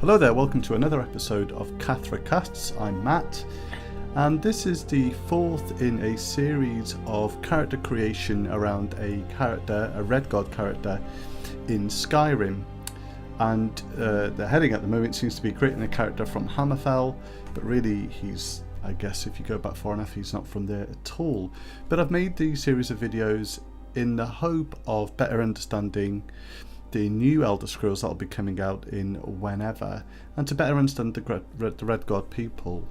Hello there, welcome to another episode of Cathra Casts. I'm Matt, and this is the fourth in a series of character creation around a Red God character in Skyrim. And the heading at the moment seems to be creating a character from Hammerfell, but really he's, I guess if you go back far enough, he's not from there at all. But I've made these series of videos in the hope of better understanding the new Elder Scrolls that will be coming out in whenever, and to better understand the Red God people.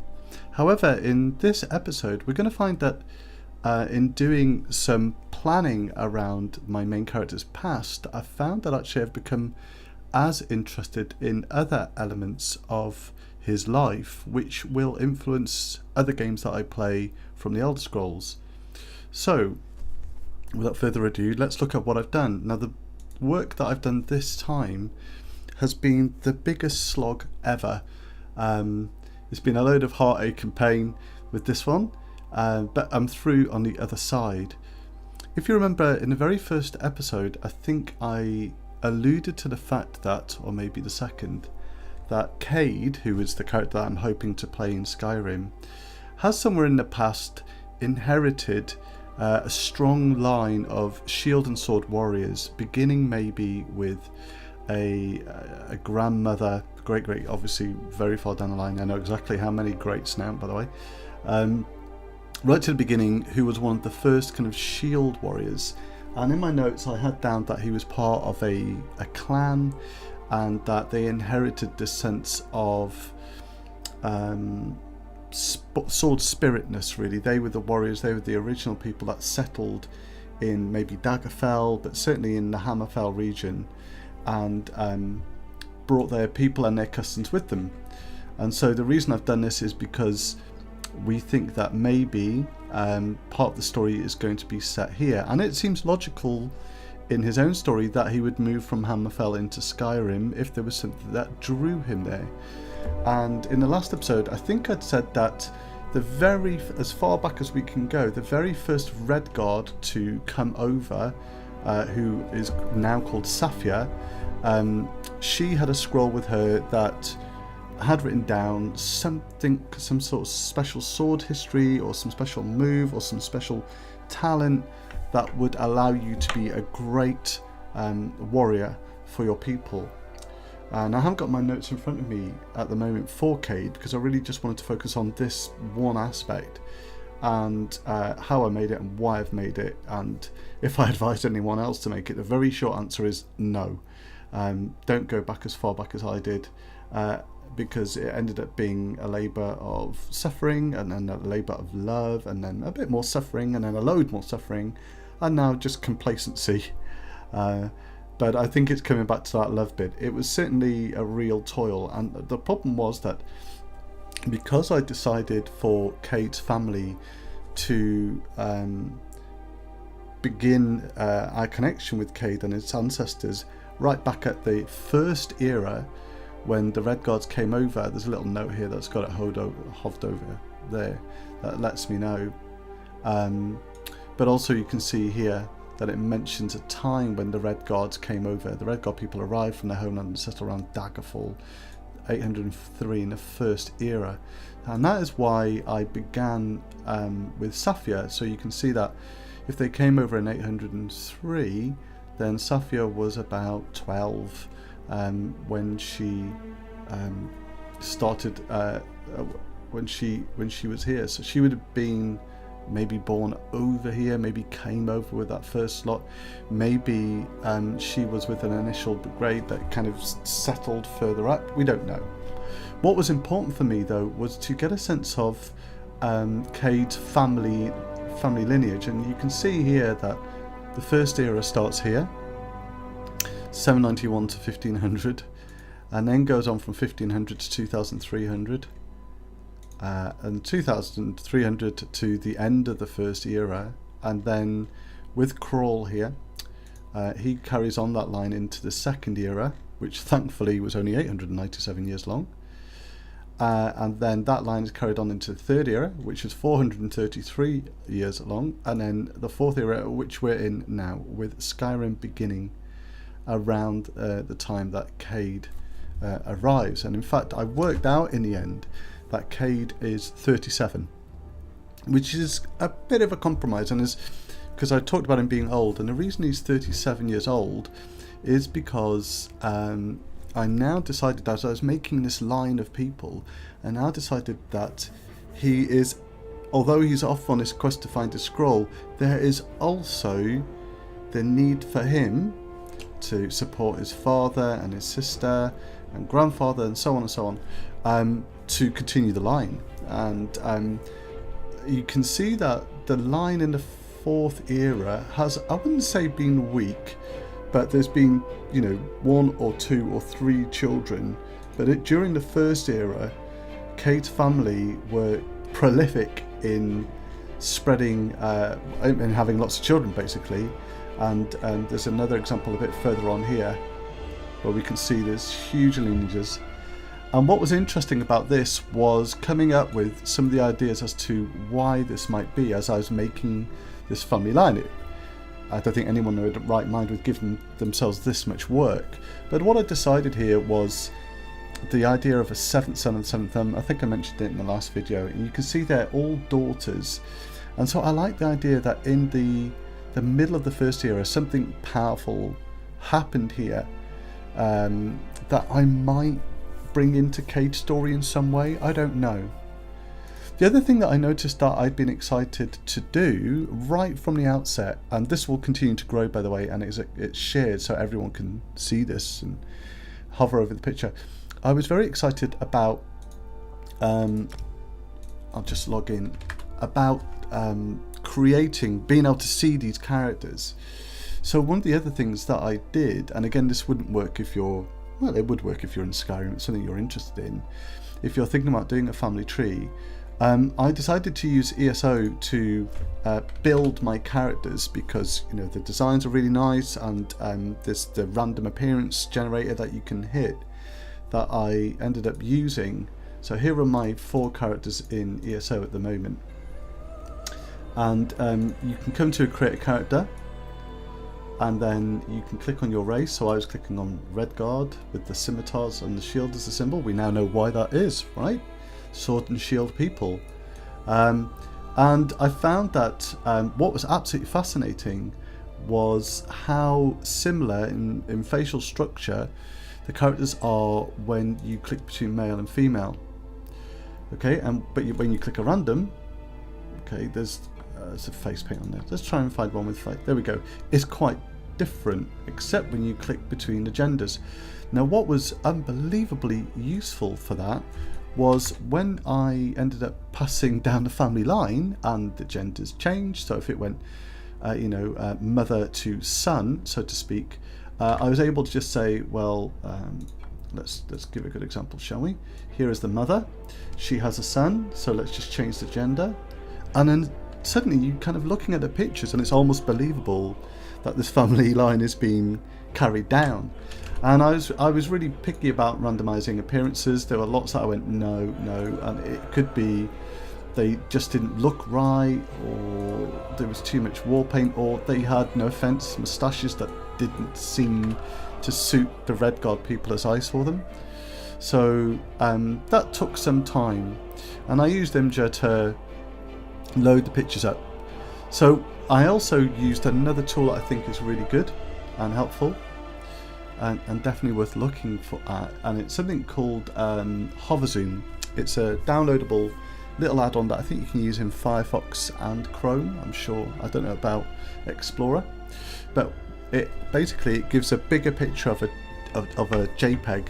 However, in this episode we're going to find that in doing some planning around my main character's past, I found that actually I've become as interested in other elements of his life which will influence other games that I play from the Elder Scrolls. So without further ado, let's look at what I've done. Now, the work that I've done this time has been the biggest slog ever. It's been a load of heartache and pain with this one, but I'm through on the other side. If you remember, in the very first episode, I think I alluded to the fact that, or maybe the second, that Cade, who is the character that I'm hoping to play in Skyrim, has somewhere in the past inherited a strong line of shield and sword warriors, beginning maybe with a grandmother, great, obviously very far down the line. I know exactly how many greats now, by the way. Right to the beginning, who was one of the first kind of shield warriors. And in my notes I had down that he was part of a clan, and that they inherited this sense of sword spiritness, really. They were the warriors, they were the original people that settled in maybe Daggerfell, but certainly in the Hammerfell region, and brought their people and their customs with them. And so the reason I've done this is because we think that maybe part of the story is going to be set here, and it seems logical in his own story that he would move from Hammerfell into Skyrim if there was something that drew him there. And in the last episode, I think I'd said that as far back as we can go, the very first Red God to come over, who is now called Safia, she had a scroll with her that had written down some sort of special sword history, or some special move, or some special talent that would allow you to be a great warrior for your people. And I haven't got my notes in front of me at the moment for Cade, because I really just wanted to focus on this one aspect, and how I made it and why I've made it, and if I advised anyone else to make it. The very short answer is no. Don't go back as far back as I did, because it ended up being a labour of suffering, and then a labour of love, and then a bit more suffering, and then a load more suffering, and now just complacency. But I think it's coming back to that love bit. It was certainly a real toil, and the problem was that because I decided for Cade's family to begin our connection with Cade and his ancestors right back at the first era when the Red Guards came over. There's a little note here that's got it hoved over there that lets me know. But also you can see here that it mentions a time when the Red Guards came over. The Red Guard people arrived from their homeland and settled around Daggerfall, 803 in the first era. And that is why I began with Safia. So you can see that if they came over in 803, then Safia was about 12 when she started, when she was here. So she would have been maybe born over here, maybe came over with that first slot, maybe she was with an initial grade that kind of settled further up. We don't know. What was important for me though was to get a sense of Cade's family lineage, and you can see here that the first era starts here, 791 to 1500, and then goes on from 1500 to 2300. And 2300 to the end of the first era, and then with Crawl here, he carries on that line into the second era, which thankfully was only 897 years long, and then that line is carried on into the third era, which is 433 years long, and then the fourth era, which we're in now, with Skyrim beginning around the time that Cade arrives. And in fact, I worked out in the end that Cade is 37, which is a bit of a compromise, and is because I talked about him being old, and the reason he's 37 years old is because I now decided, as I was making this line of people, I now decided that he is, although he's off on this quest to find a scroll, there is also the need for him to support his father and his sister and grandfather and so on and so on, to continue the line. And you can see that the line in the fourth era has, I wouldn't say been weak, but there's been, you know, 1 or 2 or 3 children. But during the first era, Cade's family were prolific in spreading and having lots of children, basically. And there's another example a bit further on here where we can see there's huge lineages. And what was interesting about this was coming up with some of the ideas as to why this might be as I was making this family line. I don't think anyone in the right mind would give themselves this much work. But what I decided here was the idea of a 7th son and 7th. I think I mentioned it in the last video, and you can see they're all daughters. And so I like the idea that in the middle of the first era, something powerful happened here that I might bring into Cade's story in some way. I don't know. The other thing that I noticed that I'd been excited to do right from the outset, and this will continue to grow, by the way, and it's shared so everyone can see this and hover over the picture. I was very excited about, I'll just log in, about being able to see these characters. So one of the other things that I did, and again this wouldn't work if you're, well, it would work if you're in Skyrim, it's something you're interested in. If you're thinking about doing a family tree, I decided to use ESO to build my characters because, you know, the designs are really nice, and there's the random appearance generator that you can hit that I ended up using. So here are my 4 characters in ESO at the moment. And you can come to create a character, and then you can click on your race. So I was clicking on Redguard with the scimitars and the shield as a symbol. We now know why that is, right? Sword and shield people. And I found that what was absolutely fascinating was how similar in facial structure the characters are when you click between male and female. Okay, but when you click a random, okay, there's a face paint on there. Let's try and find one with face. There we go. It's quite different, except when you click between the genders. Now, what was unbelievably useful for that was when I ended up passing down the family line and the genders changed. So if it went, mother to son, so to speak, I was able to just say, well, let's give a good example, shall we? Here is the mother. She has a son, so let's just change the gender. And then suddenly you're kind of looking at the pictures and it's almost believable that this family line is being carried down. And I was really picky about randomizing appearances. There were lots that I went, no, and it could be they just didn't look right, or there was too much war paint, or they had, no offense, moustaches that didn't seem to suit the Redguard people as I saw them. So that took some time, and I used Imgur to load the pictures up. So I also used another tool that I think is really good and helpful, and definitely worth looking for at, and it's something called Hover Zoom. It's a downloadable little add-on that I think you can use in Firefox and Chrome, I'm sure. I don't know about Explorer, but it basically gives a bigger picture of a JPEG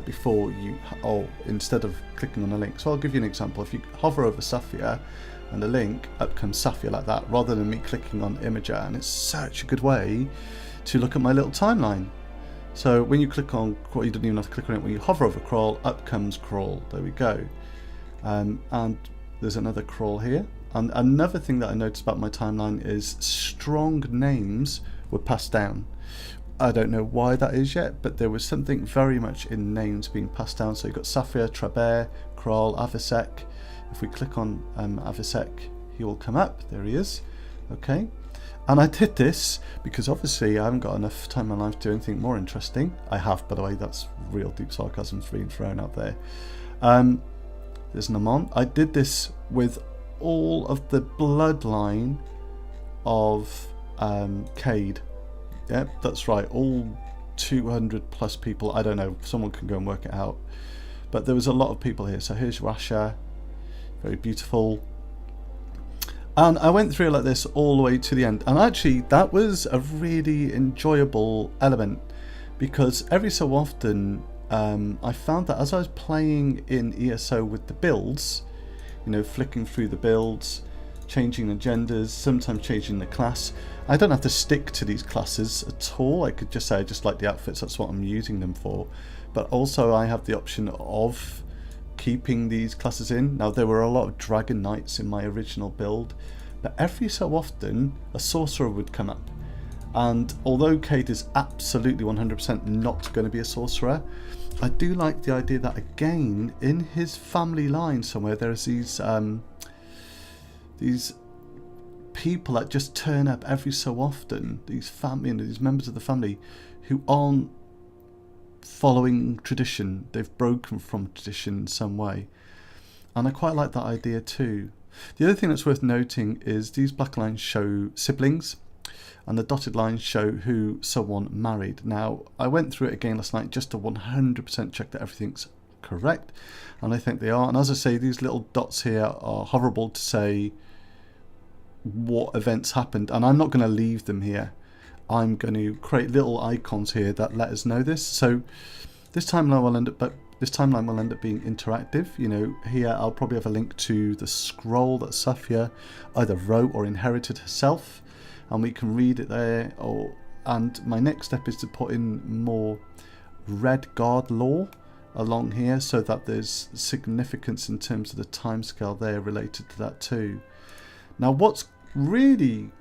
before you, or instead of clicking on a link. So I'll give you an example. If you hover over Safia and the link, up comes Safia like that, rather than me clicking on Imgur, and it's such a good way to look at my little timeline. So when you click on Crawl, you don't even have to click on it. When you hover over Crawl, up comes Crawl. There we go. And there's another Crawl here. And another thing that I noticed about my timeline is strong names were passed down. I don't know why that is yet, but there was something very much in names being passed down. So you've got Safia, Trabert, Crawl, Avisek. If we click on Avisek, he will come up. There he is. Okay. And I did this because obviously I haven't got enough time in my life to do anything more interesting. I have, by the way, that's real deep sarcasm being thrown out there. There's Namon. I did this with all of the bloodline of Cade. Yep, that's right, all 200 plus people. I don't know, someone can go and work it out. But there was a lot of people here. So here's Rasha, very beautiful. And I went through like this all the way to the end. And actually, that was a really enjoyable element, because every so often I found that as I was playing in ESO with the builds, you know, flicking through the builds, changing agendas, sometimes changing the class. I don't have to stick to these classes at all. I could just say I just like the outfits, that's what I'm using them for. But also I have the option of keeping these classes in. Now, there were a lot of Dragon Knights in my original build, but every so often a sorcerer would come up. And although Cade is absolutely 100% not going to be a sorcerer, I do like the idea that, again, in his family line somewhere, there's these people that just turn up every so often, these members of the family who aren't following tradition. They've broken from tradition in some way, and I quite like that idea too. The other thing that's worth noting is these black lines show siblings, and the dotted lines show who someone married. Now, I went through it again last night just to 100% check that everything's correct, and I think they are. And as I say, these little dots here are hoverable to say what events happened, and I'm not going to leave them here. I'm going to create little icons here that let us know this. So this timeline will end up being interactive. You know, here I'll probably have a link to the scroll that Safia either wrote or inherited herself, and we can read it there. And my next step is to put in more Red Guard lore along here, so that there's significance in terms of the timescale there related to that too. Now, what's really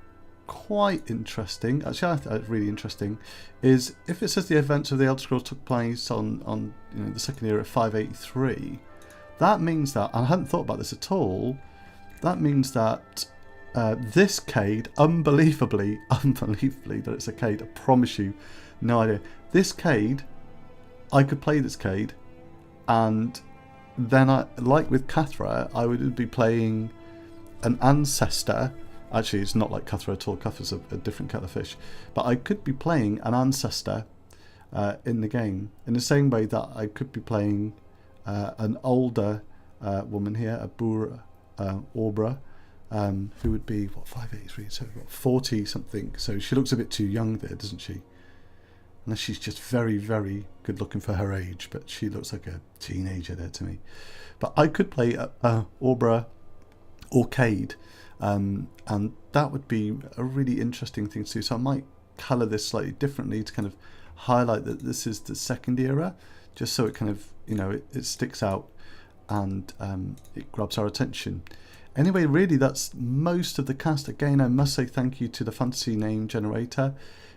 quite interesting, actually I think really interesting, is if it says the events of the Elder Scrolls took place on you know, the second era of 583, that means that, and I hadn't thought about this at all, that means that this Cade, unbelievably that it's a Cade, I promise you, no idea. This Cade, I could play this Cade, and then like with Cathra, I would be playing an ancestor. Actually, it's not like Cathra at all. Cathra's a different kettle of fish. But I could be playing an ancestor in the game, in the same way that I could be playing an older woman here, a Bura Orbra, who would be, what, 583, so 40 something. So she looks a bit too young there, doesn't she? Unless she's just very, very good looking for her age, but she looks like a teenager there to me. But I could play Orbra or Cade, and that would be a really interesting thing to do. So I might colour this slightly differently to kind of highlight that this is the second era, just so it kind of, you know, it sticks out and it grabs our attention. Anyway, really, that's most of the cast. Again, I must say thank you to the fantasy name generator.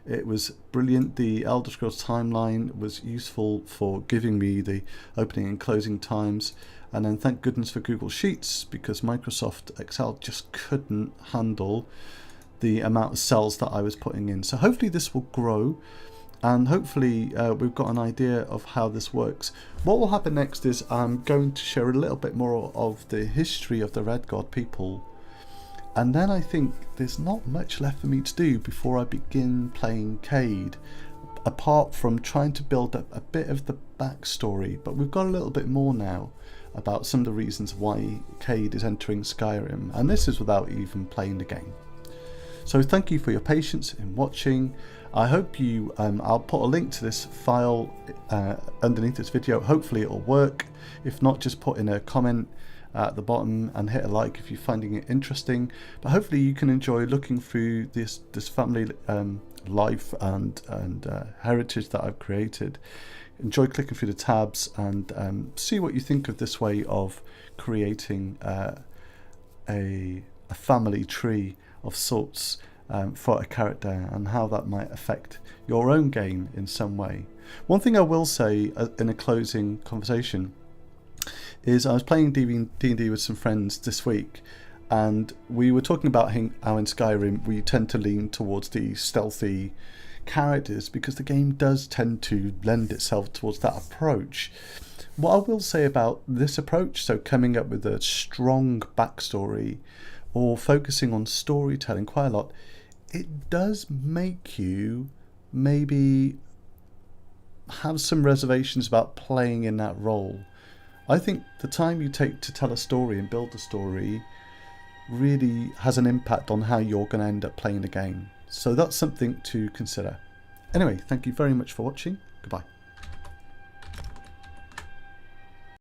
It was brilliant. The Elder Scrolls timeline was useful for giving me the opening and closing times. And then thank goodness for Google Sheets, because Microsoft Excel just couldn't handle the amount of cells that I was putting in. So hopefully this will grow, and hopefully we've got an idea of how this works. What will happen next is I'm going to share a little bit more of the history of the Red Guard people, and then I think there's not much left for me to do before I begin playing Cade, apart from trying to build up a bit of the backstory. But we've got a little bit more now about some of the reasons why Cade is entering Skyrim, and this is without even playing the game. So thank you for your patience in watching. I hope you, I'll put a link to this file underneath this video. Hopefully it'll work. If not, just put in a comment at the bottom and hit a like if you're finding it interesting. But hopefully you can enjoy looking through this family life and heritage that I've created. Enjoy clicking through the tabs and see what you think of this way of creating a family tree of sorts for a character, and how that might affect your own game in some way. One thing I will say in a closing conversation is I was playing D&D with some friends this week, And we were talking about how in Skyrim we tend to lean towards the stealthy characters because the game does tend to lend itself towards that approach. What I will say about this approach, so coming up with a strong backstory or focusing on storytelling quite a lot, it does make you maybe have some reservations about playing in that role. I think the time you take to tell a story and build a story really has an impact on how you're going to end up playing the game. So that's something to consider. Anyway, thank you very much for watching. Goodbye.